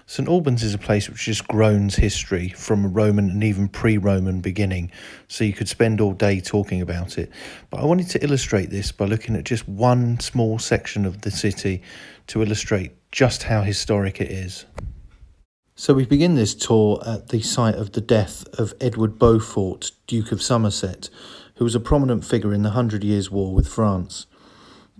St Albans is a place which just groans history from a Roman and even pre-Roman beginning, so you could spend all day talking about it. But I wanted to illustrate this by looking at just one small section of the city to illustrate just how historic it is. So we begin this tour at the site of the death of Edward Beaufort, Duke of Somerset, who was a prominent figure in the 100 Years' War with France.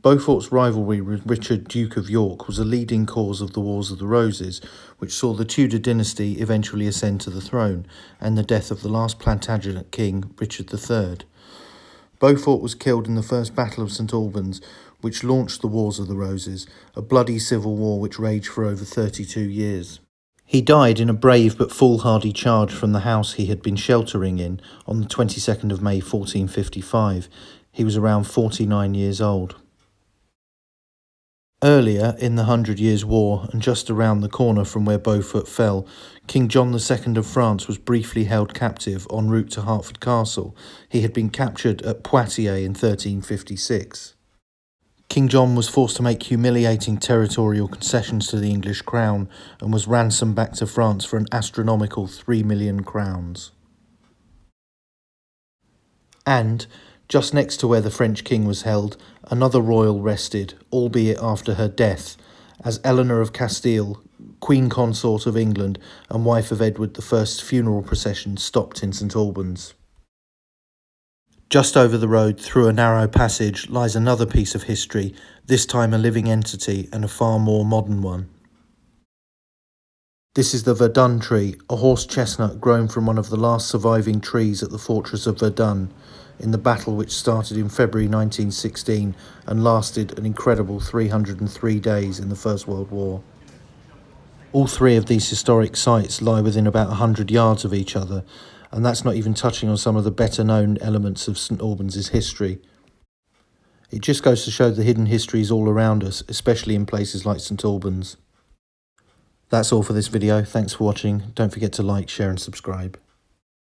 Beaufort's rivalry with Richard, Duke of York, was a leading cause of the Wars of the Roses, which saw the Tudor dynasty eventually ascend to the throne, and the death of the last Plantagenet king, Richard III. Beaufort was killed in the First Battle of St Albans, which launched the Wars of the Roses, a bloody civil war which raged for over 32 years. He died in a brave but foolhardy charge from the house he had been sheltering in on the 22nd of May 1455. He was around 49 years old. Earlier in the 100 Years' War, and just around the corner from where Beaufort fell, King John II of France was briefly held captive en route to Hertford Castle. He had been captured at Poitiers in 1356. King John was forced to make humiliating territorial concessions to the English crown and was ransomed back to France for an astronomical 3 million crowns. And just next to where the French king was held, another royal rested, albeit after her death, as Eleanor of Castile, Queen Consort of England and wife of Edward I's funeral procession stopped in St Albans. Just over the road, through a narrow passage, lies another piece of history, this time a living entity and a far more modern one. This is the Verdun Tree, a horse chestnut grown from one of the last surviving trees at the fortress of Verdun, in the battle which started in February 1916 and lasted an incredible 303 days in the First World War. All three of these historic sites lie within about 100 yards of each other, and that's not even touching on some of the better known elements of St Albans' history. It just goes to show the hidden histories all around us, especially in places like St Albans. That's all for this video. Thanks for watching. Don't forget to like, share and subscribe.